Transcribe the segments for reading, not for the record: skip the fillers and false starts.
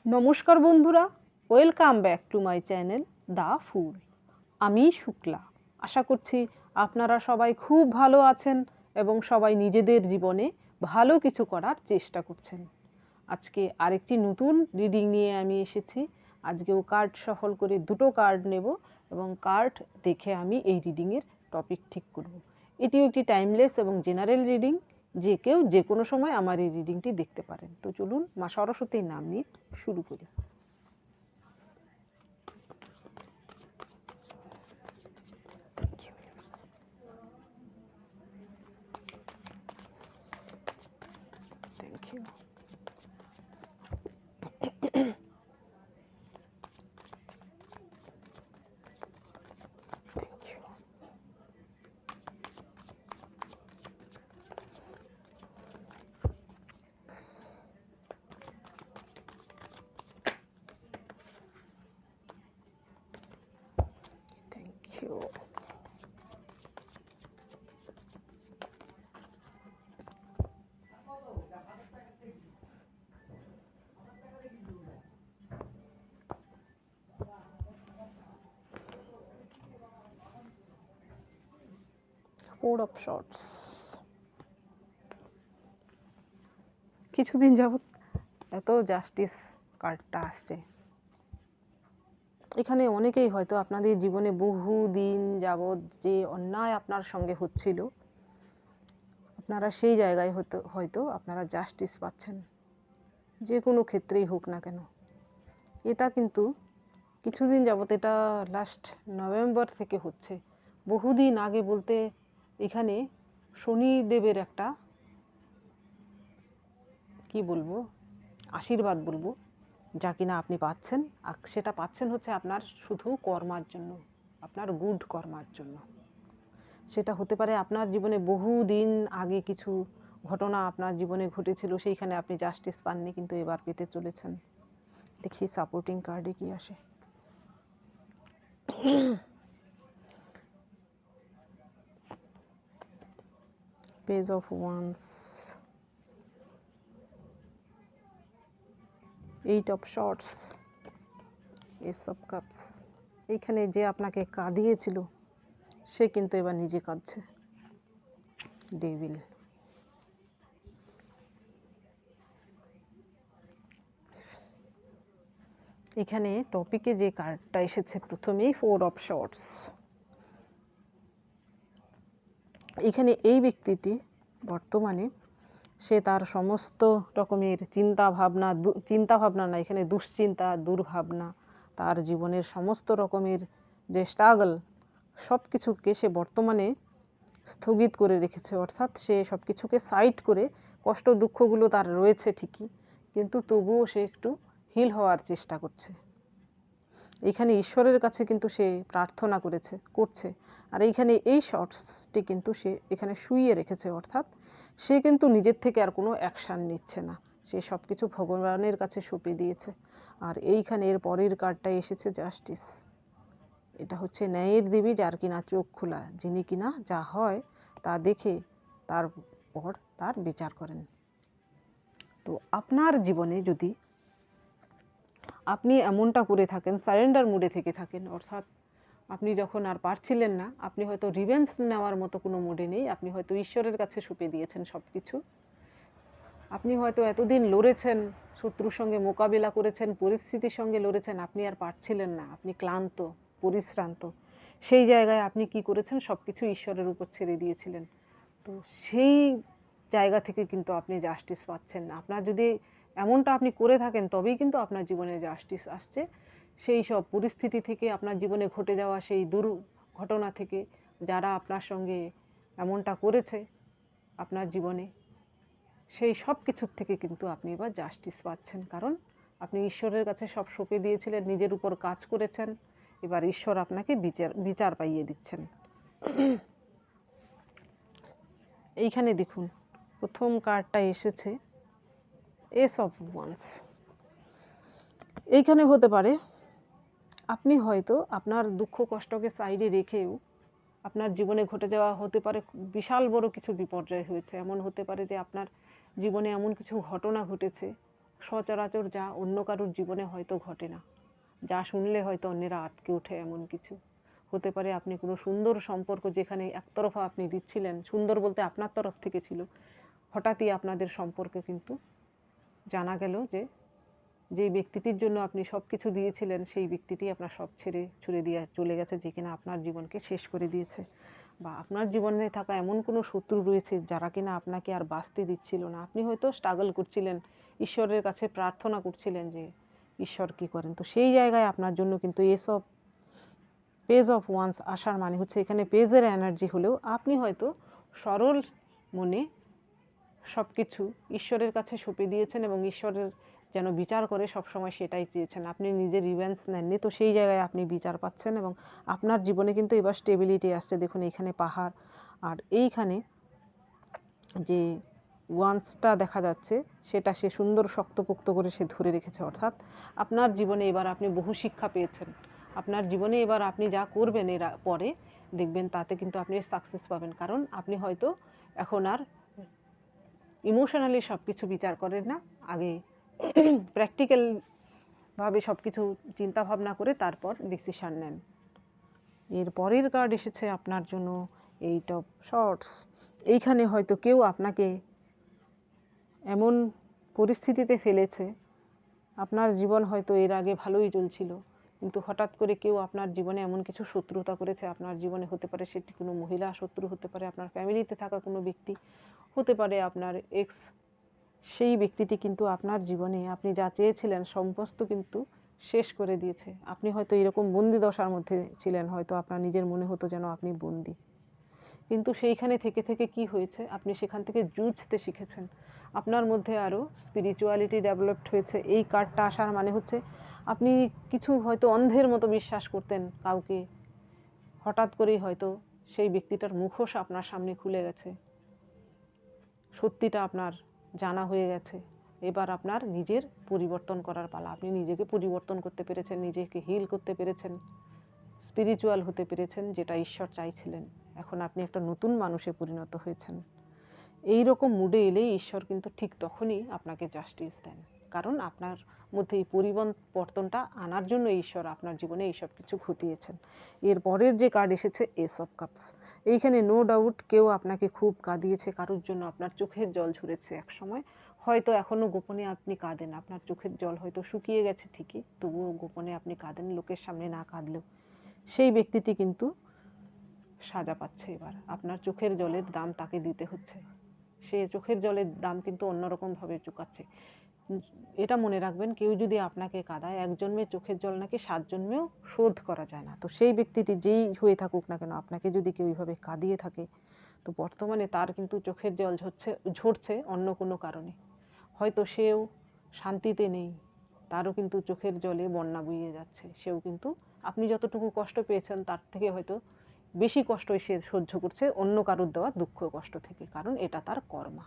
নমস্কার বন্ধুরা, welcome back to my channel the full. আমি শুক্লা। আশা করছি আপনারা সবাই খুব ভালো আছেন এবং সবাই নিজেদের জীবনে ভালো কিছু করার চেষ্টা করছেন। আজকে আরেকটি নতুন রিডিং নিয়ে আমি এসেছি। আজকেও কার্ড সফল করে দুটো কার্ড নেব এবং কার্ড দেখে আমি এই রিডিংয়ের টপিক ঠিক করব। এটিও একটি টাইমলেস এবং জেনারেল রিডিং, যে কেউ যে কোনো সময় আমার এই রিডিংটি দেখতে পারেন। তো চলুন মা সরস্বতীর নাম নিয়ে শুরু করি। Thank you. Thank you. Thank you. Four of Swords. কিছুদিন যাবত এত জাস্টিস কার্ডটা আসছে। এখানে অনেকেই হয়তো আপনাদের জীবনে বহুদিন যাবত যে অন্যায় আপনার সঙ্গে হচ্ছিল, আপনারা সেই জায়গায় হয়তো আপনারা জাস্টিস পাচ্ছেন, যে কোনো ক্ষেত্রেই হোক না কেন। এটা কিন্তু কিছুদিন যাবত, এটা লাস্ট নভেম্বর থেকে হচ্ছে। বহুদিন আগে বলতে এখানে শনিদেবের একটা কি বলবো, আশীর্বাদ বলবো, যা কিনা আপনি পাচ্ছেন। আর সেটা পাচ্ছেন হচ্ছে আপনার শুধু কর্মার জন্য, আপনার গুড কর্মার জন্য। সেটা হতে পারে আপনার জীবনে বহুদিন আগে কিছু ঘটনা আপনার জীবনে ঘটেছিল, সেইখানে আপনি জাস্টিস পাননি, কিন্তু এবার পেতে চলেছেন। দেখি সাপোর্টিং কার্ডে কি আসে। Page of wands, eight of swords, S of cups. এইখানে যে আপনাকে কাঁদিয়েছিল সে কিন্তু এবার নিজে কাঁদছে। ডেভিল। এখানে টপিকে যে কার্ডটা এসেছে প্রথমেই, ফোর অফ শর্টস। এখানে এই ব্যক্তিটি বর্তমানে সে তার সমস্ত রকমের চিন্তা ভাবনা না, এখানে দুশ্চিন্তা, দুর্ভাবনা, তার জীবনের সমস্ত রকমের যে স্ট্রাগল, সব কিছুকে সে বর্তমানে স্থগিত করে রেখেছে। অর্থাৎ সে সব কিছুকে সাইড করে, কষ্ট দুঃখগুলো তার রয়েছে ঠিকই, কিন্তু তবুও সে একটু হিল হওয়ার চেষ্টা করছে। এইখানে ঈশ্বরের কাছে কিন্তু সে প্রার্থনা করছে। আর এইখানে এই শর্টসটি কিন্তু সে এখানে শুইয়ে রেখেছে। অর্থাৎ সে কিন্তু নিজের থেকে আর কোনো অ্যাকশান নিচ্ছে না, সে সব কিছু ভগবানের কাছে সঁপে দিয়েছে। আর এইখানে এর পরের কার্ডটা এসেছে জাস্টিস। এটা হচ্ছে ন্যায়ের দেবী, যার কিনা চোখ খোলা, যিনি কিনা যা হয় তা দেখে তারপর তার বিচার করেন। তো আপনার জীবনে যদি আপনি এমনটা করে থাকেন, সারেন্ডার মুডে থেকে থাকেন, অর্থাৎ আপনি যখন আর পারছিলেন না, আপনি হয়তো রিভেঞ্জ নেওয়ার মতো কোনো মুডে নেই, আপনি হয়তো ঈশ্বরের কাছে সঁপে দিয়েছেন সব কিছু। আপনি হয়তো এতদিন লড়েছেন, শত্রুর সঙ্গে মোকাবিলা করেছেন, পরিস্থিতির সঙ্গে লড়েছেন, আপনি আর পারছিলেন না, আপনি ক্লান্ত, পরিশ্রান্ত। সেই জায়গায় আপনি কি করেছেন, সব কিছু ঈশ্বরের উপর ছেড়ে দিয়েছিলেন। তো সেই জায়গা থেকে কিন্তু আপনি জাস্টিস পাচ্ছেন না। আপনার যদি এমনটা আপনি করে থাকেন, তবেই কিন্তু আপনার জীবনে জাস্টিস আসছে। সেই সব পরিস্থিতি থেকে, আপনার জীবনে ঘটে যাওয়া সেই দুর্ঘটনা থেকে, যারা আপনার সঙ্গে এমনটা করেছে আপনার জীবনে, সেই সব কিছুর থেকে কিন্তু আপনি এবার জাস্টিস পাচ্ছেন। কারণ আপনি ঈশ্বরের কাছে সব সঁপে দিয়েছিলেন, নিজের উপর কাজ করেছেন, এবার ঈশ্বর আপনাকে বিচার পাইয়ে দিচ্ছেন। এইখানে দেখুন, প্রথম কার্ডটা এসেছে এস অফ ওয়ান্স। এইখানে হতে পারে আপনি হয়তো আপনার দুঃখ কষ্টকে সাইডে রেখেও, আপনার জীবনে ঘটে যাওয়া হতে পারে বিশাল বড় কিছু বিপর্যয় হয়েছে। এমন হতে পারে যে আপনার জীবনে এমন কিছু ঘটনা ঘটেছে, সচরাচর যা অন্য কারোর জীবনে হয়তো ঘটে না, যা শুনলে হয়তো অন্যেরা আঁতকে ওঠে, এমন কিছু হতে পারে। আপনি কোনো সুন্দর সম্পর্ক যেখানে একতরফা আপনি দিচ্ছিলেন, সুন্দর বলতে আপনার তরফ থেকে ছিল, হঠাৎই আপনাদের সম্পর্কে কিন্তু জানা গেল যে যেই ব্যক্তিটির জন্য আপনি সব কিছু দিয়েছিলেন সেই ব্যক্তিটি আপনার সব ছেড়ে ছুড়ে দিয়ে চলে গেছে, যে কিনা আপনার জীবনকে শেষ করে দিয়েছে। বা আপনার জীবনে থাকা এমন কোনো শত্রু রয়েছে যারা কিনা আপনাকে আর বাঁচতে দিচ্ছিল না। আপনি হয়তো স্ট্রাগল করছিলেন, ঈশ্বরের কাছে প্রার্থনা করছিলেন যে ঈশ্বর কী করেন। তো সেই জায়গায় আপনার জন্য কিন্তু এসব পেজ অফ ওয়ান্স আসার মানে হচ্ছে এখানে পেজের এনার্জি হলেও আপনি হয়তো সরল মনে সব কিছু ঈশ্বরের কাছে সঁপে দিয়েছেন এবং ঈশ্বরের যেন বিচার করে সবসময় সেটাই চেয়েছেন। আপনি নিজের রিভেঞ্জ নেননি, তো সেই জায়গায় আপনি বিচার পাচ্ছেন এবং আপনার জীবনে কিন্তু এবার স্টেবিলিটি আসছে। দেখুন এইখানে পাহাড়, আর এইখানে যে ওয়ান্সটা দেখা যাচ্ছে সেটা সে সুন্দর শক্তপোক্ত করে সে ধরে রেখেছে। অর্থাৎ আপনার জীবনে এবার আপনি বহু শিক্ষা পেয়েছেন। আপনার জীবনে এবার আপনি যা করবেন এর পরে দেখবেন তাতে কিন্তু আপনি সাকসেস পাবেন, কারণ আপনি হয়তো এখন আর ইমোশনালি সব কিছু বিচার করেন না, আগে প্র্যাকটিক্যালভাবে সব কিছু চিন্তাভাবনা করে তারপর ডিসিশান নেন। এর পরের কার্ড এসেছে আপনার জন্য এইট অফ শর্টস। এইখানে হয়তো কেউ আপনাকে এমন পরিস্থিতিতে ফেলেছে, আপনার জীবন হয়তো এর আগে ভালোই চলছিল, কিন্তু হঠাৎ করে কেউ আপনার জীবনে এমন কিছু শত্রুতা করেছে। আপনার জীবনে হতে পারে সেটি কোনো মহিলা শত্রু, হতে পারে আপনার ফ্যামিলিতে থাকা কোনো ব্যক্তি, হতে পারে আপনার এক্স। সেই ব্যক্তিটি কিন্তু আপনার জীবনে আপনি যা চেয়েছিলেন সমস্ত কিন্তু শেষ করে দিয়েছে। আপনি হয়তো এরকম বন্দি দশার মধ্যে ছিলেন, হয়তো আপনার নিজের মনে হতো যেন আপনি বন্দি, কিন্তু সেইখানে থেকে থেকে কি হয়েছে, আপনি সেখান থেকে জুঝতে শিখেছেন। আপনার মধ্যে আরও স্পিরিচুয়ালিটি ডেভেলপড হয়েছে। এই কার্ডটা আসার মানে হচ্ছে আপনি কিছু হয়তো অন্ধের মতো বিশ্বাস করতেন কাউকে, হঠাৎ করেই হয়তো সেই ব্যক্তিটার মুখোশ আপনার সামনে খুলে গেছে, সত্যিটা আপনার জানা হয়ে গেছে। এবার আপনার নিজের পরিবর্তন করার পালা। আপনি নিজেকে পরিবর্তন করতে পেরেছেন, নিজেকে হিল করতে পেরেছেন, স্পিরিচুয়াল হতে পেরেছেন, যেটা ঈশ্বর চাইছিলেন। এখন আপনি একটা নতুন মানুষে পরিণত হয়েছেন। এই রকম মুডে এলেই ঈশ্বর কিন্তু ঠিক তখনই আপনাকে জাস্টিস দেন, কারণ আপনার মধ্যে এই পরিবর্তনটা আনার জন্য ঈশ্বর আপনার জীবনে এইসব কিছু ঘটিয়েছেন। এর পরের যে কার্ড এসেছে এস অফ কাপস। এইখানে নো ডাউট কেউ আপনাকে খুব কাঁদিয়েছে, কারোর জন্য আপনার চোখের জল ঝরেছে এক সময়, হয়তো এখনও গোপনে আপনি কাঁদেন, আপনার চোখের জল হয়তো শুকিয়ে গেছে ঠিকই, তবুও গোপনে আপনি কাঁদেন, লোকের সামনে না কাঁদলেও। সেই ব্যক্তিটি কিন্তু সাজা পাচ্ছে। এবার আপনার চোখের জলের দাম তাকে দিতে হচ্ছে। সে চোখের জলের দাম কিন্তু অন্যরকমভাবে চুকাচ্ছে। এটা মনে রাখবেন, কেউ যদি আপনাকে কাঁদায়, এক জন্মের চোখের জল নাকি 7 জন্মেও শোধ করা যায় না। তো সেই ব্যক্তিটি যেই হয়ে থাকুক না কেন, আপনাকে যদি কেউ এইভাবে কাঁদিয়ে থাকে, তো বর্তমানে তার কিন্তু চোখের জল ঝরছে অন্য কোনো কারণে। হয়তো সেও শান্তিতে নেই, তারও কিন্তু চোখের জলে বন্যা বইয়ে যাচ্ছে। সেও কিন্তু আপনি যতটুকু কষ্ট পেয়েছেন তার থেকে হয়তো বেশি কষ্টই সে সহ্য করছে অন্য কারোর দেওয়া দুঃখ কষ্ট থেকে, কারণ এটা তার কর্মা।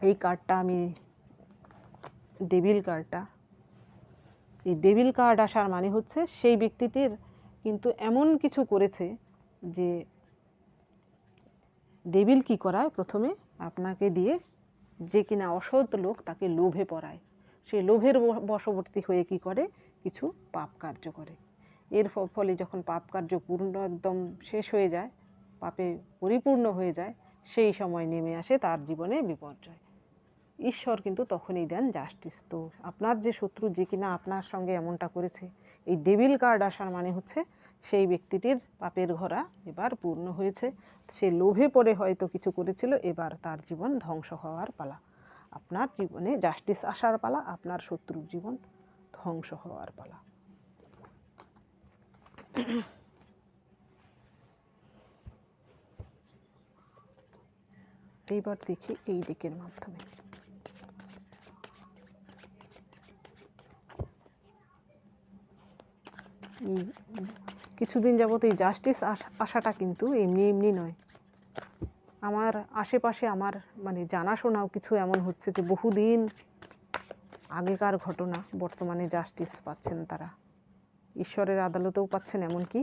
এই কার্ডটা আমি ডেভিল কার্ডটা, এই ডেভিল কার্ড আসার মানে হচ্ছে সেই ব্যক্তিটির কিন্তু এমন কিছু করেছে যে ডেভিল কি করায়, প্রথমে আপনাকে দিয়ে যে কিনা অসৎ লোক তাকে লোভে পড়ায়, সে লোভের বশবর্তী হয়ে কি করে, কিছু পাপ কার্য করে। এর ফলে যখন পাপ কার্য পূর্ণ একদম শেষ হয়ে যায়, পাপে পরিপূর্ণ হয়ে যায়, সেই সময় নেমে আসে তার জীবনে বিপর্যয়। ঈশ্বর কিন্তু তখনই দেন জাস্টিস। তো আপনার যে শত্রু, যে কিনা আপনার সঙ্গে এমনটা করেছে, এই ডেভিল কার্ড আসার মানে হচ্ছে সেই ব্যক্তিটির পাপের ঘোড়া এবার পূর্ণ হয়েছে। সে লোভে পড়ে হয়তো কিছু করেছিল, এবার তার জীবন ধ্বংস হওয়ার পালা। আপনার জীবনে জাস্টিস আসার পালা, আপনার শত্রুর জীবন ধ্বংস হওয়ার পালা। এইবার দেখি এই ডেকের মাধ্যমে। এই কিছুদিন যাবত এই জাস্টিস আসাটা কিন্তু এমনি এমনি নয়। আমার আশেপাশে আমার মানে জানাশোনাও কিছু এমন হচ্ছে যে বহুদিন আগেকার ঘটনা বর্তমানে জাস্টিস পাচ্ছেন তারা, ঈশ্বরের আদালতেও পাচ্ছেন, এমনকি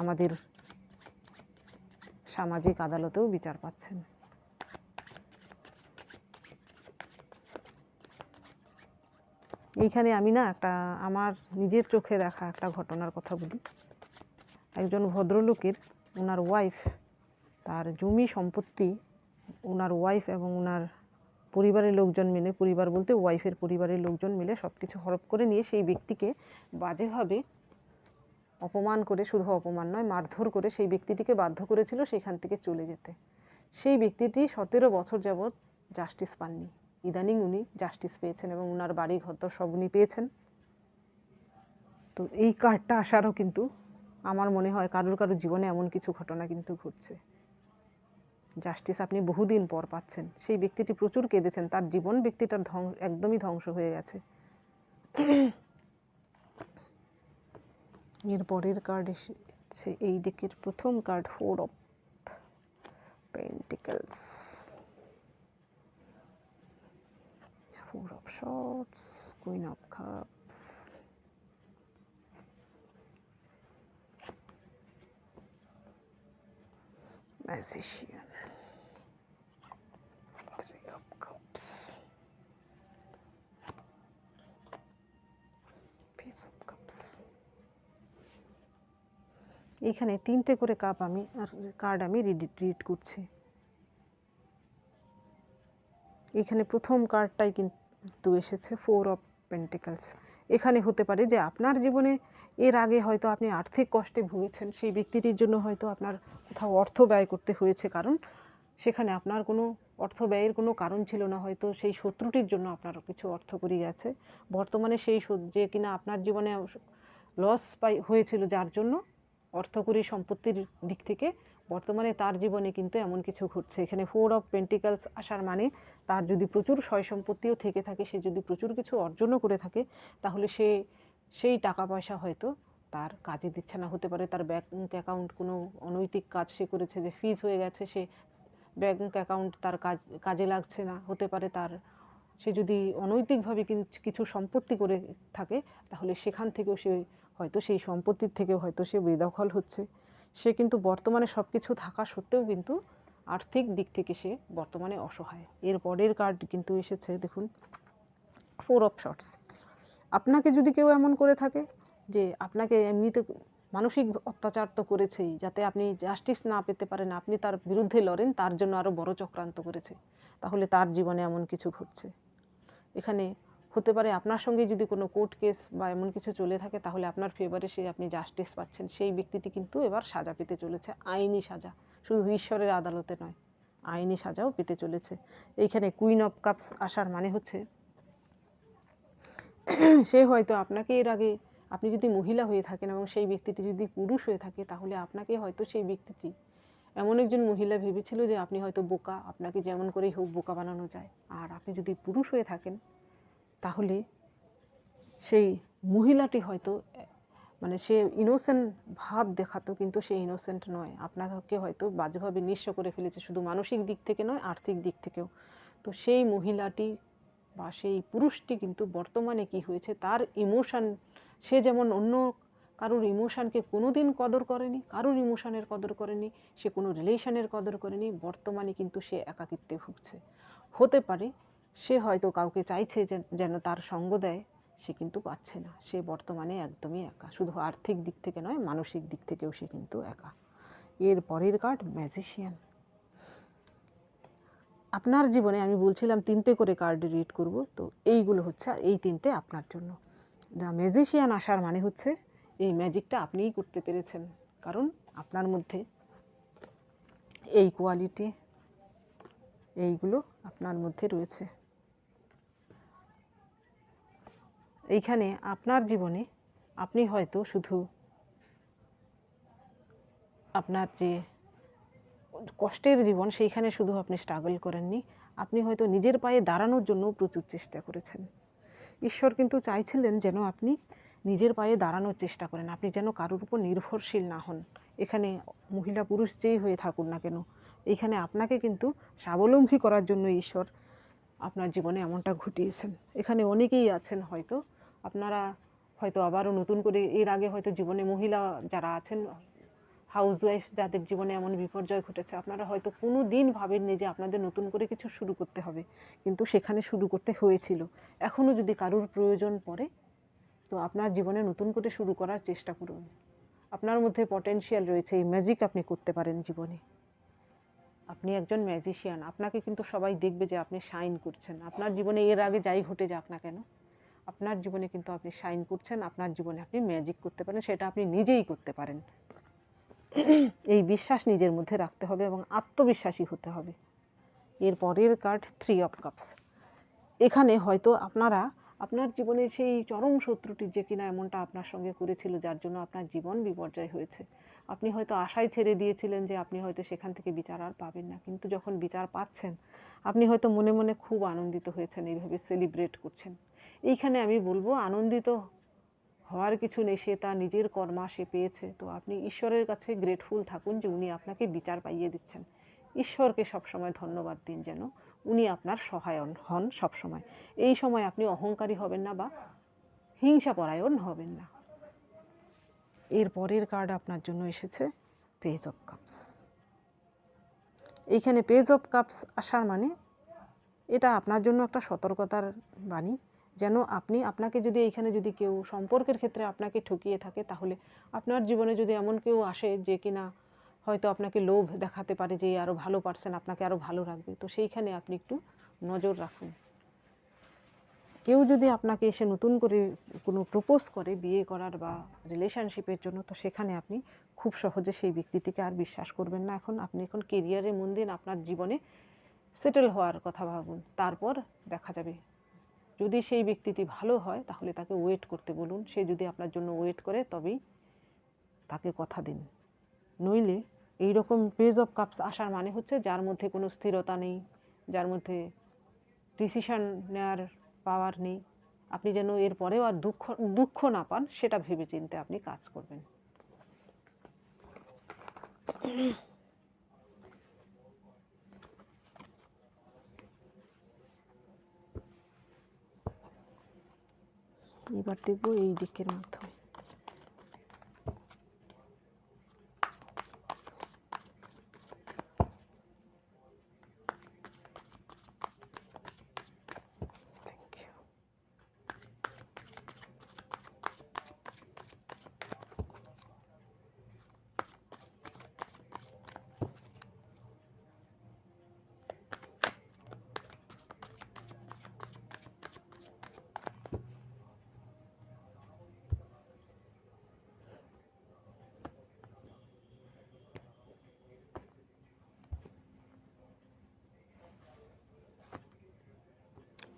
আমাদের সামাজিক আদালতেও বিচার পাচ্ছেন। এইখানে আমি না একটা আমার নিজের চোখে দেখা একটা ঘটনার কথা বলি। একজন ভদ্রলোকের ওনার ওয়াইফ, তার জমি সম্পত্তি ওনার ওয়াইফ এবং ওনার পরিবারের লোকজন মিলে, পরিবার বলতে ওয়াইফের পরিবারের লোকজন মিলে সব কিছু হড়প করে নিয়ে সেই ব্যক্তিকে বাজেভাবে অপমান করে, শুধু অপমান নয় মারধর করে সেই ব্যক্তিটিকে বাধ্য করেছিল সেখান থেকে চলে যেতে। সেই ব্যক্তিটি 17 বছর যাবৎ জাস্টিস পাননি। ইদানিং উনি জাস্টিস পেয়েছেন এবং ওনার বাড়ি ঘর সব উনি পেয়েছেন। তো এই কার্ডটা আসারও কিন্তু আমার মনে হয় কারোর জীবনে এমন কিছু ঘটনা কিন্তু ঘটছে। জাস্টিস আপনি বহুদিন পর পাচ্ছেন। সেই ব্যক্তিটি প্রচুর কেঁদেছেন, তার জীবন ব্যক্তিটার একদমই ধ্বংস হয়ে গেছে। এর পরের কার্ড এসেছে এই ডেকের প্রথম card, 4 of pentacles, 4 of swords, queen of cups, magician, 3 of cups, piece of cups. এখানে 3টে করে কার্ড আমি রিড করছি। এখানে প্রথম কার্ডটাই কিন্তু এসেছে 4 অফ পেন্টিকলস। এখানে হতে পারে যে আপনার জীবনে এর আগে হয়তো আপনি আর্থিক কষ্টে ভুগেছেন, সেই ব্যক্তিটির জন্য হয়তো আপনার কোথাও অর্থ ব্যয় করতে হয়েছে, কারণ সেখানে আপনার কোনো অর্থ ব্যয়ের কোনো কারণ ছিল না, হয়তো সেই শত্রুটির জন্য আপনার কিছু অর্থ করি গেছে। বর্তমানে সেই যে কিনা আপনার জীবনে লস হয়েছিল, যার জন্য অর্থকরী সম্পত্তির দিক থেকে বর্তমানে তার জীবনে কিন্তু এমন কিছু ঘটছে। এখানে 4 অফ পেন্টিকলস আসার মানে তার যদি প্রচুর সয় সম্পত্তিও থেকে থাকে, সে যদি প্রচুর কিছু অর্জনও করে থাকে, তাহলে সেই টাকা পয়সা হয়তো তার কাজে দিচ্ছে না। হতে পারে তার ব্যাঙ্ক অ্যাকাউন্ট কোনো অনৈতিক কাজ সে করেছে, যে ফিজ হয়ে গেছে, সে ব্যাঙ্ক অ্যাকাউন্ট তার কাজে লাগছে না। হতে পারে সে যদি অনৈতিকভাবে কিছু সম্পত্তি করে থাকে, তাহলে সেখান থেকেও সে হয়তো সেই সম্পত্তির থেকেও হয়তো সে বেদখল হচ্ছে। সে কিন্তু বর্তমানে সব কিছু থাকা সত্ত্বেও কিন্তু আর্থিক দিক থেকে সে বর্তমানে অসহায়। এর পরের কার্ড কিন্তু এসেছে দেখুন, 4 অফ শর্টস। আপনাকে যদি কেউ এমন করে থাকে যে আপনাকে এমনিতে মানসিক অত্যাচার তো করেছেই, যাতে আপনি জাস্টিস না পেতে পারেন, আপনি তার বিরুদ্ধে লড়েন, তার জন্য আরও বড় চক্রান্ত করেছে, তাহলে তার জীবনে এমন কিছু ঘটছে। এখানে হতে পারে আপনার সঙ্গে যদি কোনো কোর্ট কেস বা এমন কিছু চলে থাকে, তাহলে আপনার ফেভারে আপনি জাস্টিস পাচ্ছেন। সেই ব্যক্তিটি কিন্তু এবার সাজা পেতে চলেছে, আইনি সাজা, শুধু ঈশ্বরের আদালতে নয়, আইনি সাজাও পেতে চলেছে। এইখানে কুইন অফ কাপস আসার মানে হচ্ছে সে হয়তো আপনাকে এর আগে, আপনি যদি মহিলা হয়ে থাকেন এবং সেই ব্যক্তিটি যদি পুরুষ হয়ে থাকে, তাহলে আপনাকে হয়তো সেই ব্যক্তিটি এমন একজন মহিলা ভেবেছিল যে আপনি হয়তো বোকা, আপনাকে যেমন করেই হোক বোকা বানানো যায়। আর আপনি যদি পুরুষ হয়ে থাকেন, তাহলে সেই মহিলাটি হয়তো সে ইনোসেন্ট ভাব দেখাতো, কিন্তু সে ইনোসেন্ট নয়, আপনাকে হয়তো বাজেভাবে নিঃস্ব করে ফেলেছে, শুধু মানসিক দিক থেকে নয়, আর্থিক দিক থেকেও। তো সেই মহিলাটি বা সেই পুরুষটি কিন্তু বর্তমানে কি হয়েছে, তার ইমোশান, সে যেমন অন্য কারোর ইমোশানকে কোনো দিন কদর করেনি, কারোর ইমোশানের কদর করেনি, সে কোনো রিলেশনের কদর করেনি, বর্তমানে কিন্তু সে একাকিত্বে ভুগছে। হতে পারে সে হয়তো কাউকে চাইছে যেন তার সঙ্গ দেয়, সে কিন্তু পাচ্ছে না, সে বর্তমানে একদমই একা, শুধু আর্থিক দিক থেকে নয়, মানসিক দিক থেকেও সে কিন্তু একা। এর পরের কার্ড, ম্যাজিশিয়ান। আপনার জীবনে আমি বলছিলাম 3টে করে কার্ড রিড করব, তো এইগুলো হচ্ছে এই 3টে আপনার জন্য। দ্য ম্যাজিশিয়ান আসার মানে হচ্ছে এই ম্যাজিকটা আপনিই করতে পেরেছেন, কারণ আপনার মধ্যে এই কোয়ালিটি, এইগুলো আপনার মধ্যে রয়েছে। এইখানে আপনার জীবনে আপনি হয়তো শুধু আপনার যে কষ্টের জীবন, সেইখানে শুধু আপনি স্ট্রাগল করেননি, আপনি হয়তো নিজের পায়ে দাঁড়ানোর জন্য প্রচুর চেষ্টা করেছেন। ঈশ্বর কিন্তু চাইছিলেন যেন আপনি নিজের পায়ে দাঁড়ানোর চেষ্টা করেন, আপনি যেন কারোর উপর নির্ভরশীল না হন। এখানে মহিলা পুরুষ যেই হয়ে থাকুন না কেন, এইখানে আপনাকে কিন্তু স্বাবলম্বী করার জন্য ঈশ্বর আপনার জীবনে এমনটা ঘটিয়েছেন। এখানে অনেকেই আছেন হয়তো আপনারা হয়তো আবারও নতুন করে, এর আগে হয়তো জীবনে মহিলা যারা আছেন হাউসওয়াইফ যাদের জীবনে এমন বিপর্যয় ঘটেছে, আপনারা হয়তো কোনো দিন ভাবেননি যে আপনাদের নতুন করে কিছু শুরু করতে হবে, কিন্তু সেখানে শুরু করতে হয়েছিল। এখনও যদি কারুর প্রয়োজন পড়ে, তো আপনার জীবনে নতুন করে শুরু করার চেষ্টা করুন। আপনার মধ্যে পটেনশিয়াল রয়েছে, এই ম্যাজিক আপনি করতে পারেন জীবনে। আপনি একজন ম্যাজিশিয়ান, আপনাকে কিন্তু সবাই দেখবে যে আপনি শাইন করছেন। আপনার জীবনে এর আগে যাই ঘটে যাক না কেন, আপনার জীবনে কিন্তু আপনি শাইন করছেন, আপনার জীবনে আপনি ম্যাজিক করতে পারেন, সেটা আপনি নিজেই করতে পারেন। এই বিশ্বাস নিজের মধ্যে রাখতে হবে এবং আত্মবিশ্বাসী হতে হবে। এর পরের কার্ড 3 অফ কাপস। এখানে হয়তো আপনার জীবনের সেই চরম শত্রুটি যে কিনা এমনটা আপনার সঙ্গে করেছিল, যার জন্য আপনার জীবন বিপর্যয় হয়েছে, আপনি হয়তো আশায় ছেড়ে দিয়েছিলেন যে আপনি হয়তো সেখান থেকে বিচার আর পাবেন না, কিন্তু যখন বিচার পাচ্ছেন আপনি হয়তো মনে মনে খুব আনন্দিত হয়েছেন, এইভাবে সেলিব্রেট করছেন। এইখানে আমি বলবো আনন্দিত হওয়ার কিছু নেই, সে তার নিজের কর্মা সে পেয়েছে। তো আপনি ঈশ্বরের কাছে গ্রেটফুল থাকুন যে উনি আপনাকে বিচার পাইয়ে দিচ্ছেন। ঈশ্বরকে সবসময় ধন্যবাদ দিন, যেন উনি আপনার সহায়ক হন সবসময়। এই সময় আপনি অহংকারী হবেন না বা হিংসাপরায়ণ হবেন না। এর পরের কার্ড আপনার জন্য এসেছে পেজ অফ কাপস। এইখানে পেজ অফ কাপস আসার মানে এটা আপনার জন্য একটা সতর্কতার বাণী, যেন আপনাকে যদি এইখানে যদি কেউ সম্পর্কের ক্ষেত্রে আপনাকে ঠকিয়ে থাকে, তাহলে আপনার জীবনে যদি এমন কেউ আসে যে কিনা হয়তো আপনাকে লোভ দেখাতে পারে যে আরও ভালো পারছেন, আপনাকে আরও ভালো রাখবে, তো সেইখানে আপনি একটু নজর রাখুন। কেউ যদি আপনাকে এসে নতুন করে কোনো প্রপোজ করে বিয়ে করার বা রিলেশনশিপের জন্য, তো সেখানে আপনি খুব সহজে সেই ব্যক্তিটিকে আর বিশ্বাস করবেন না। আপনি এখন কেরিয়ারে মন দিন, আপনার জীবনে সেটেল হওয়ার কথা ভাবুন, তারপর দেখা যাবে। যদি সেই ব্যক্তিটি ভালো হয় তাহলে তাকে ওয়েট করতে বলুন, সে যদি আপনার জন্য ওয়েট করে তবেই তাকে কথা দিন। নইলে এই রকম পেজ অফ কাপস আসার মানে হচ্ছে যার মধ্যে কোনো স্থিরতা নেই, যার মধ্যে ডিসিশন নেওয়ার পাওয়ার নেই, আপনি যেন এর পরেও আর দুঃখ না পান, সেটা ভেবে চিন্তে আপনি কাজ করবেন। এবার দেখব এই দিকের মাধ্যমে।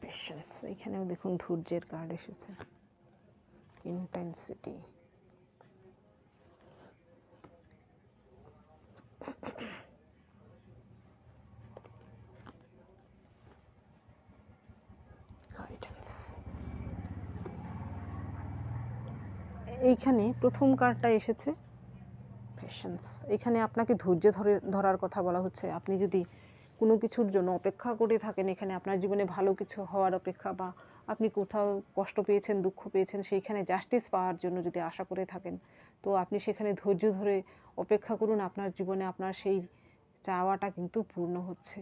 পেশেন্স, এখানেও দেখুন ধৈর্যের কার্ড এসেছে। Intensity, guidance. এইখানে প্রথম কার্ডটা এসেছে পেশেন্স। এখানে আপনাকে ধৈর্য ধরার কথা বলা হচ্ছে। আপনি যদি কোনো কিছুর জন্য অপেক্ষা করে থাকেন, এখানে আপনার জীবনে ভালো কিছু হওয়ার অপেক্ষা, বা আপনি কোথাও কষ্ট পেয়েছেন, দুঃখ পেয়েছেন, সেইখানে জাস্টিস পাওয়ার জন্য যদি আশা করে থাকেন, তো আপনি সেখানে ধৈর্য ধরে অপেক্ষা করুন। আপনার জীবনে আপনার সেই চাওয়াটা কিন্তু পূর্ণ হচ্ছে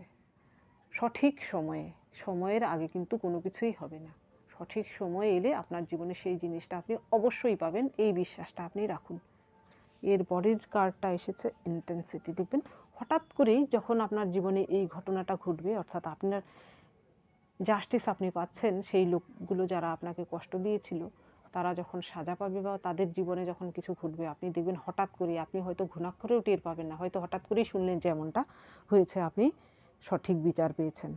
সঠিক সময়ে। সময়ের আগে কিন্তু কোনো কিছুই হবে না। সঠিক সময় এলে আপনার জীবনে সেই জিনিসটা আপনি অবশ্যই পাবেন, এই বিশ্বাসটা আপনি রাখুন। এর পরের কার্ডটা এসেছে ইন্টেন্সিটি। দেখবেন হঠাৎ করেই যখন আপনার জীবনে এই ঘটনাটা ঘটবে, অর্থাৎ আপনার জাস্টিস আপনি পাচ্ছেন, সেই লোকগুলো যারা আপনাকে কষ্ট দিয়েছিল তারা যখন সাজা পাবে বা তাদের জীবনে যখন কিছু ঘটবে, আপনি দেখবেন হঠাৎ করে, আপনি হয়তো ঘুণাক্ষরেও টের পাবেন না, হয়তো হঠাৎ করেই শুনলেন যে এমনটা হয়েছে, আপনি সঠিক বিচার পেয়েছেন।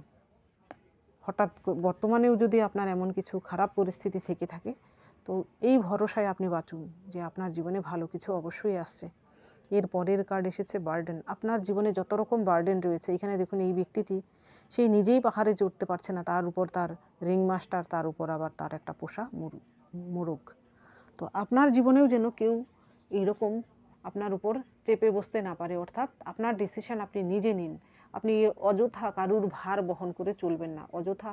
হঠাৎ বর্তমানেও যদি আপনার এমন কিছু খারাপ পরিস্থিতি থেকে থাকে, তো এই ভরসায় আপনি বাঁচুন যে আপনার জীবনে ভালো কিছু অবশ্যই আসছে। এর পরের কার্ড এসেছে বার্ডেন। আপনার জীবনে যত রকম বার্ডেন রয়েছে, এখানে দেখুন এই ব্যক্তিটি সেই নিজেই পাহাড়ে চড়তে পারছে না, তার উপর তার রিংমাস্টার, তার উপর আবার তার একটা পোষা মোরগ। তো আপনার জীবনেও যেন কেউ এইরকম আপনার উপর চেপে বসতে না পারে, অর্থাৎ আপনার ডিসিশন আপনি নিজে নিন। আপনি অযথা কারুর ভার বহন করে চলবেন না, অযথা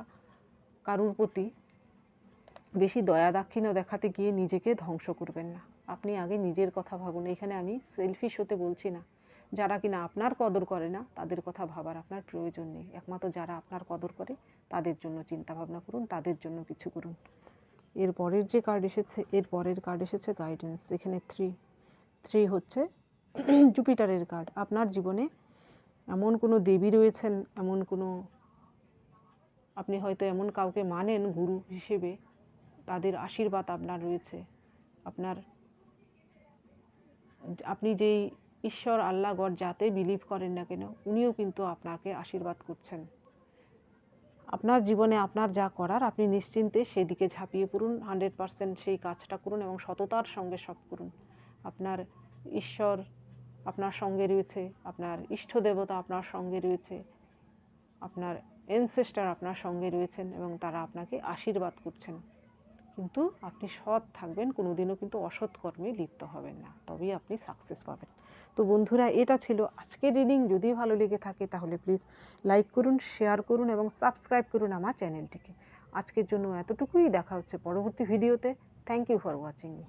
কারুর প্রতি বেশি দয়া দাক্ষিণ্য দেখাতে গিয়ে নিজেকে ধ্বংস করবেন না। আপনি আগে নিজের কথা ভাবুন। এখানে আমি সেলফিশ হতে বলছি না। যারা কিনা আপনার কদর করে না তাদের কথা ভাবার আপনার প্রয়োজন নেই। একমাত্র যারা আপনার কদর করে তাদের জন্য চিন্তা ভাবনা করুন, তাদের জন্য কিছু করুন। এর পরের যে কার্ড এসেছে, এর পরের কার্ড এসেছে গাইডেন্স। এখানে 3 হচ্ছে জুপিটারের কার্ড। আপনার জীবনে এমন কোনো দেবী রয়েছেন, এমন কোনো, আপনি হয়তো এমন কাউকে মানেন গুরু হিসেবে, তাদের আশীর্বাদ আপনার রয়েছে। আপনি যেই ঈশ্বর, আল্লাহ, গড যাতে বিলিভ করেন না কেন, উনিও কিন্তু আপনাকে আশীর্বাদ করছেন। আপনার জীবনে আপনার যা করার আপনি নিশ্চিন্তে সেদিকে ঝাঁপিয়ে পড়ুন, 100% সেই কাজটা করুন এবং সততার সঙ্গে সব করুন। আপনার ঈশ্বর আপনার সঙ্গে রয়েছে, আপনার ইষ্ট দেবতা আপনার সঙ্গে রয়েছে, আপনার এনসেস্টার আপনার সঙ্গে রয়েছেন এবং তারা আপনাকে আশীর্বাদ করছেন। কিন্তু আপনি সৎ থাকবেন, কোনোদিনও কিন্তু অসৎ কর্মে লিপ্ত হবেন না, তবেই আপনি সাকসেস পাবেন। তো বন্ধুরা, এটা ছিল আজকের রিডিং। যদি ভালো লেগে থাকে তাহলে প্লিজ লাইক করুন, শেয়ার করুন এবং সাবস্ক্রাইব করুন আমার চ্যানেলটিকে। আজকের জন্য এতটুকুই। দেখা হচ্ছে পরবর্তী ভিডিওতে। Thank you for watching me.